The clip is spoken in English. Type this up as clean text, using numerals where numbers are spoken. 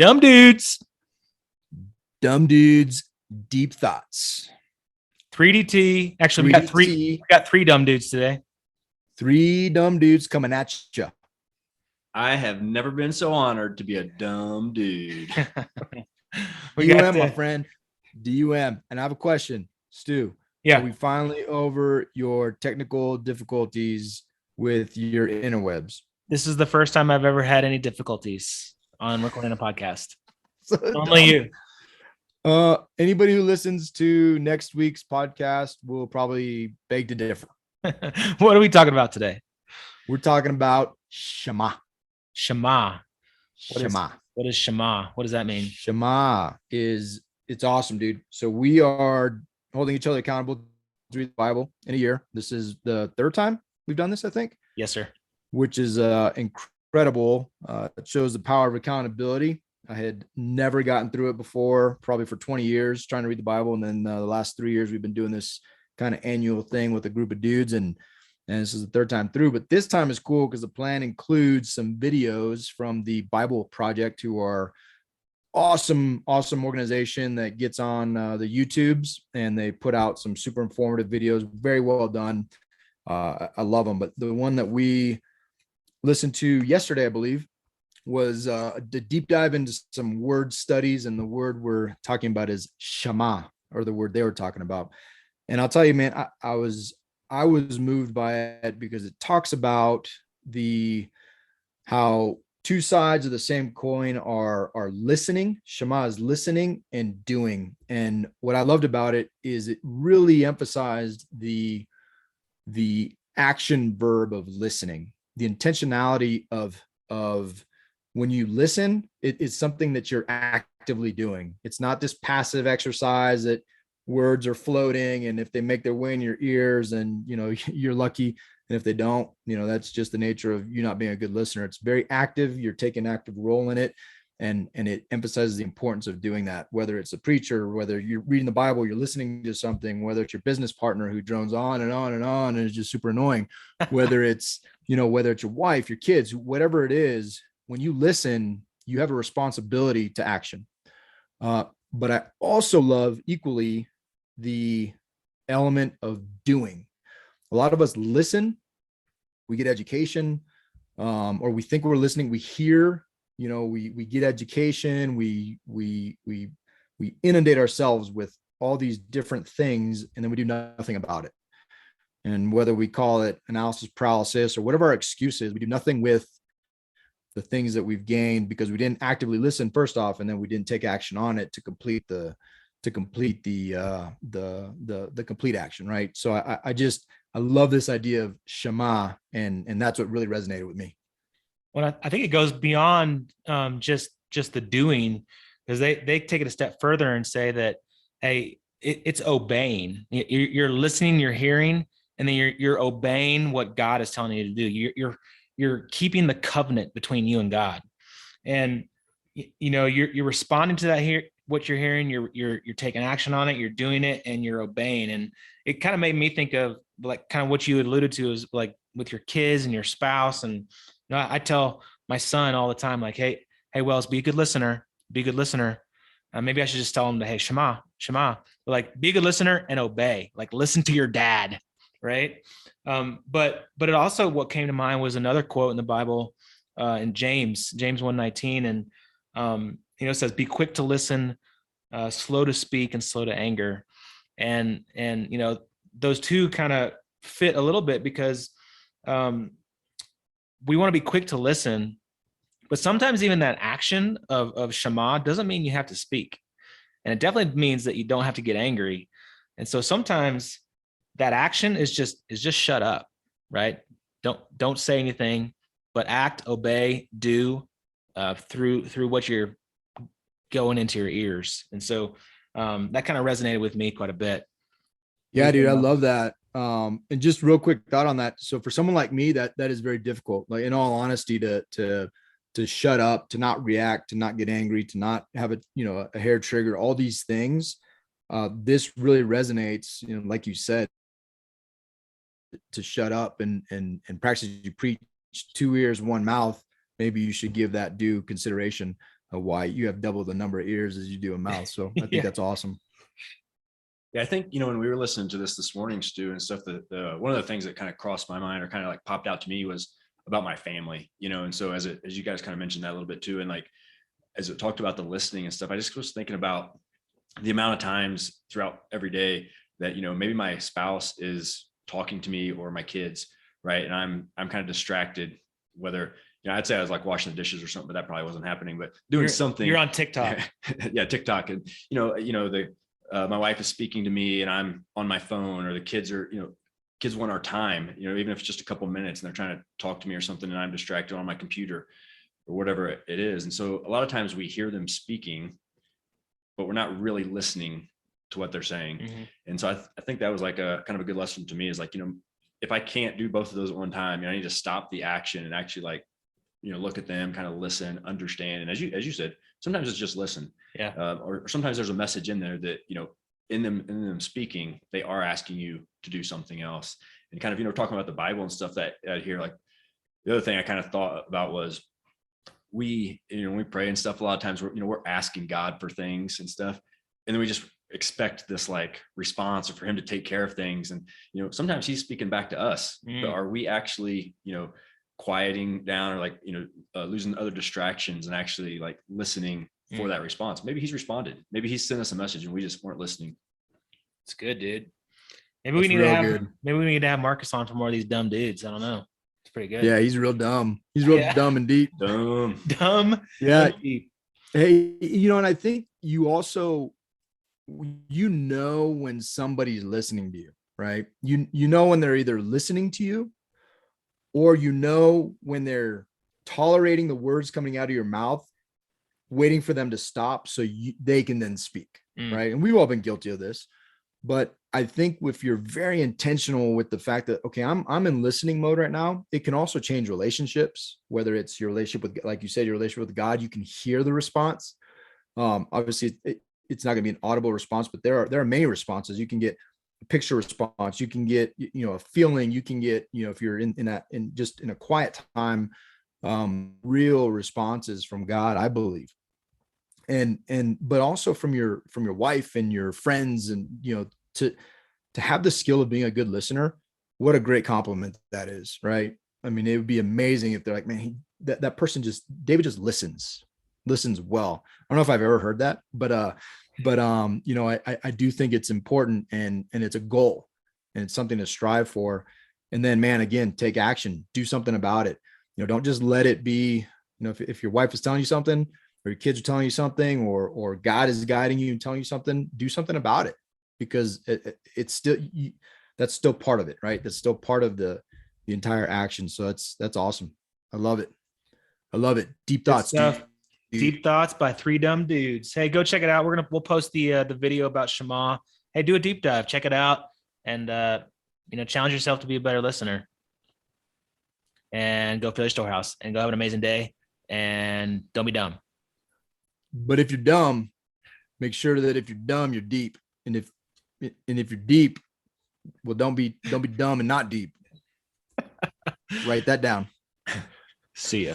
Dum Dudes. Dum Dudes, Deep Thoughts. 3DT. Actually, we got three Dum Dudes today. Three dumb dudes coming at you. I have never been so honored to be a dumb dude. DUM, my friend. DUM. And I have a question, Stu. Yeah. Are we finally over your technical difficulties with your interwebs? This is the first time I've ever had any difficulties on recording a podcast. So only you. Anybody who listens to next week's podcast will probably beg to differ. What are we talking about today? We're talking about Shema. Shema. Shema. What is Shema? What does that mean? Shema it's awesome, dude. So we are holding each other accountable to read the Bible in a year. This is the third time we've done this, I think. Yes, sir. Which is incredible. It shows the power of accountability. I had never gotten through it before, probably for 20 years trying to read the Bible. And then the last 3 years, we've been doing this kind of annual thing with a group of dudes. And this is the third time through, but this time is cool because the plan includes some videos from the Bible Project, who are awesome organization that gets on the YouTubes, and they put out some super informative videos, very well done. I love them. But the one that we listened to yesterday, I believe, was the deep dive into some word studies, and the word we're talking about is Shema, or the word they were talking about. And I'll tell you, man, I was moved by it because it talks about how two sides of the same coin are listening. Shema is listening and doing. And what I loved about it is it really emphasized the action verb of listening, the intentionality of when you listen, it is something that you're actively doing. It's not this passive exercise that words are floating, and if they make their way in your ears, and you're lucky, and if they don't, that's just the nature of you not being a good listener. It's very active. You're taking an active role in it, and it emphasizes the importance of doing that, whether it's a preacher, whether you're reading the Bible, you're listening to something, whether it's your business partner who drones on and on and on and is just super annoying, whether it's whether it's your wife, your kids, whatever it is. When you listen, you have a responsibility to action. But I also love equally the element of doing. A lot of us listen, we get education, or we think we're listening. We hear, we get education. We inundate ourselves with all these different things, and then we do nothing about it. And whether we call it analysis paralysis or whatever our excuse is, we do nothing with the things that we've gained because we didn't actively listen first off, and then we didn't take action on it to complete the complete action, right? So I love this idea of Shema, and that's what really resonated with me. Well, I think it goes beyond just the doing, because they take it a step further and say that, hey, it's obeying. You're listening, you're hearing, and then you're obeying what God is telling you to do. You're keeping the covenant between you and God, and you're responding to that what you're hearing. You're taking action on it. You're doing it, and you're obeying. And it kind of made me think of like kind of what you alluded to is like with your kids and your spouse. And I tell my son all the time, like, hey, Wells, be a good listener. Be a good listener. Maybe I should just tell him to, hey, Shema. But like, be a good listener and obey. Like, listen to your dad, right? But it also, what came to mind was another quote in the Bible, in James 1:19, and it says, "Be quick to listen, slow to speak, and slow to anger." And those two kind of fit a little bit because we want to be quick to listen, but sometimes even that action of Shema doesn't mean you have to speak, and it definitely means that you don't have to get angry. And so sometimes that action is just shut up, right? Don't say anything, but act, obey, do through what you're going into your ears. And so that kind of resonated with me quite a bit. Yeah, dude, I love that. And just real quick thought on that. So for someone like me, that is very difficult. Like, in all honesty, to shut up, to not react, to not get angry, to not have a hair trigger, all these things. This really resonates, like you said, to shut up and practice. You preach 2 ears, 1 mouth. Maybe you should give that due consideration. why you have double the number of ears as you do a mouth. So I think Yeah. that's awesome. Yeah, I think, when we were listening to this morning, Stu, and stuff, that one of the things that kind of crossed my mind or kind of like popped out to me was about my family, and so as you guys kind of mentioned that a little bit too, and like as it talked about the listening and stuff, I just was thinking about the amount of times throughout every day that, maybe my spouse is talking to me or my kids, right? And I'm kind of distracted, whether, I'd say I was like washing the dishes or something, but that probably wasn't happening, but doing something. You're on TikTok. Yeah, TikTok. And, my wife is speaking to me and I'm on my phone, or the kids are, kids want our time, even if it's just a couple of minutes and they're trying to talk to me or something, and I'm distracted on my computer or whatever it is. And so a lot of times we hear them speaking, but we're not really listening to what they're saying. Mm-hmm. And so I think that was like a kind of a good lesson to me, is like, if I can't do both of those at one time, I need to stop the action and actually like, look at them, kind of listen, understand. And as you said, sometimes it's just listen. Yeah. Or sometimes there's a message in there that, in them speaking, they are asking you to do something else. And kind of, talking about the Bible and stuff that I hear, like the other thing I kind of thought about was we pray and stuff, a lot of times we're asking God for things and stuff. And then we just expect this like response, or for him to take care of things. And, sometimes he's speaking back to us, but are we actually, quieting down, or like, losing other distractions and actually like listening for that response? Maybe he's responded. Maybe he's sent us a message and we just weren't listening. It's good, dude. Maybe That's we need real to have good. maybe we need to have Marcus on for more of these dumb dudes. I don't know. It's pretty good. Yeah, he's real dumb. He's real dumb and deep. Dumb. Yeah. and deep. Hey, and I think you also, when somebody's listening to you, right? You know when they're either listening to you, or when they're tolerating the words coming out of your mouth, waiting for them to stop so they can then speak, right? And we've all been guilty of this. But I think if you're very intentional with the fact that, okay, I'm in listening mode right now, it can also change relationships, whether it's your relationship with, like you said, your relationship with God. You can hear the response. Obviously, it's not going to be an audible response, but there are many responses. You can get a picture response. You can get, a feeling. You can get, if you're in a quiet time, real responses from God, I believe. But also from your wife and your friends, and to have the skill of being a good listener, what a great compliment that is, right? I mean, it would be amazing if they're like, man, that person David just listens well. I don't know if I've ever heard that, but I do think it's important, and it's a goal, and it's something to strive for. And then, man, again, take action, do something about it. Don't just let it be, if your wife is telling you something, or your kids are telling you something, or God is guiding you and telling you something, do something about it, because it's still, that's still part of it, right? That's still part of the entire action. So that's awesome. I love it. Deep thoughts. Deep thoughts by 3 dumb dudes. Hey, go check it out. We'll post the video about Shema. Hey, do a deep dive, check it out, and challenge yourself to be a better listener. And go fill your storehouse, and go have an amazing day, and don't be dumb. But if you're dumb, make sure that if you're dumb, you're deep. And if you're deep, well, don't be dumb and not deep. Write that down. See ya.